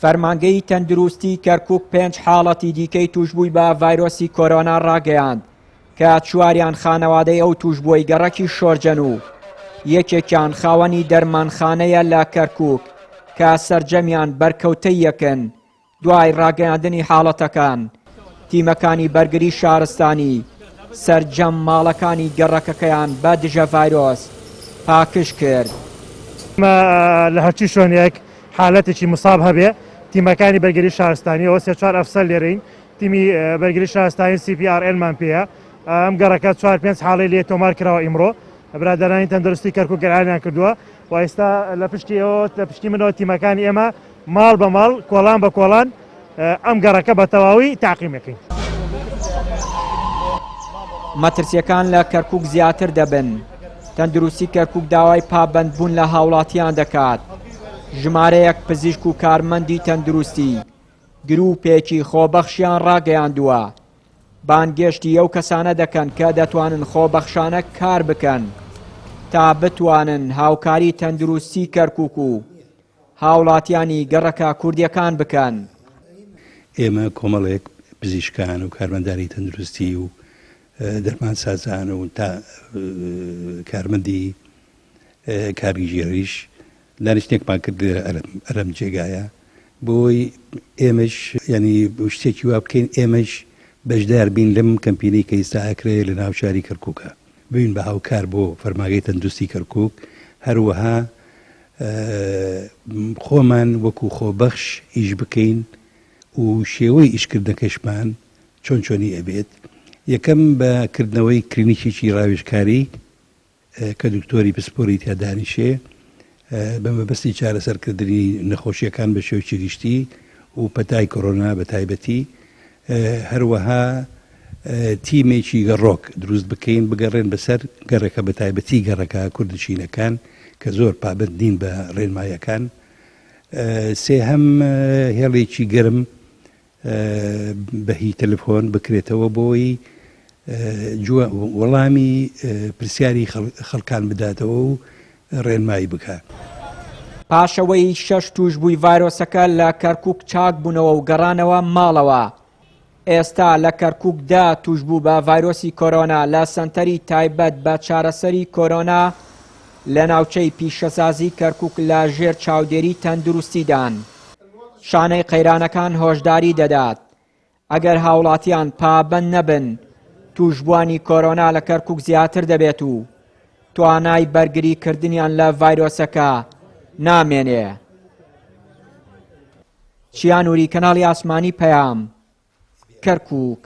فەرمانگەی تەندروستی کەرکووک 5 حاڵەتی دیکەی توشبووی بە ڤایرۆسی کۆرۆنا ڕاگەیاند کە چواریان خانەوادەی ئەو توشبووی گەڕەکی شۆرجەن و یەکێکیان خاوەنی دەرمانخانەیە لە کەرکووک کە سەرجەمیان بەرکەوتەی یەکن. دوای ڕاگەیاندنی حاڵەتەکان تیمەکانی بەرگری شارستانی سەرجەم ماڵەکانی گەڕەکەکەیان بە دژە ڤایرۆس پاکش کرد. لە هەرچی شوێنێک حالەتێکی مصاب هەبێ تیمەکانی بەرگری شارستانیەوە 3-4 ئەفسەر لێرەین تیمی بەرگری شارستانی CPRL-مان پێەیە ئەم گەڕەکە 4-5 حاڵی لێ تۆمار کراوە ئیمڕۆ برادرانی تەندروستی کەرکووک گەرانیان کردووە و ئێستا لە پشتی منەوە تیمەکانی ئێمە ماڵ بە ماڵ کۆڵان بە کۆڵان ئەم گەڕەکە بە تەواوی تاقیمەکەین. مەترسیەکان لە کەرکووک زیاتر دەبن. تەندروستی کەرکووک داوای پابەندبوون لە هاوڵاتیان دەکات. ژمارەیەک پزیشک و کارمەندی تەندروستی گروپێکی خۆبەخشیان ڕاگەیاندووە. بانگێشتی ئەو کەسانە دەکەن کە دەتوانن خۆبەخشانە کار بکەن تا بتوانن هاوکاری تەندروستی کەرکووک و هاوڵاتیانی گەڕەکە کوردیەکان بکەن. ئێمە کۆمەڵێک پزیشکان و کارمەندانی تەندروستی و دەرمانسازان و تا کارمەندی کاریژێریش دانیشتێکمان کرد ئەرەم جێگایە بۆی ئێمەش ینی شتێکی وا بکەین ئێمەش بەشدار بین لەم کەمپینەی کە ئێستا ئەکرێ لە ناو شاری کەرکووکە ببین بە هاوکار بۆ فەرماگەی تەندروستی کەرکووک هەروەها خۆمان وەکو خۆبەخش ئیش بکەین و شێوەی ئیشکردنەکەشمان چۆنی ئەبێت یەکەم بەکردنەوەی کلینیکێکی ڕاوێژکاری کە دکتۆری پسپۆری تیادانیشێ بە مەبەستی چارەسەرکردنی نەخۆشیەکان بە شێوەیەکی گشتی و پەتای کۆرۆنا بە تایبەتی هەروەها تیمێکی گەڕۆک دروست بکەین بگەڕێن بەسەر گەڕەکە بە تایبەتی گەڕەکە کوردنشینەکان کە زۆر پابند نین بە ڕێنمایەکان. سێهەم هێڵێکی گەرم بەهی تەلەفۆن بکرێتەوە بۆی وەڵامی پرسیاری خەڵکان بداتەوە و ڕێنمایی بکات. پاشەوەی 6 توشبووی ڤایرۆسەکە لە کەرکووک چاک بوونەوە و گەڕانەوە ماڵەوە. ئێستا لە کەرکووکدا توشبوو بە ڤایرۆسی کۆرۆنا لە سەنتەری تایبەت بە چارەسەری کۆرۆنا لە ناوچەی پیشەسازی کەرکووک لە ژێر چاودێری تەندروستیدان. شانەی قەیرانەکان هۆشداری دەدات ئەگەر هاوڵاتیان پابەند نەبن توشبووانی کۆرۆنا لە کەرکووک زیاتر دەبێت و توانای بەرگریکردنیان لە ڤایرۆسەکە نامێنێ. چیانوری کەناڵی ئاسمانی پەیام کەرکووک.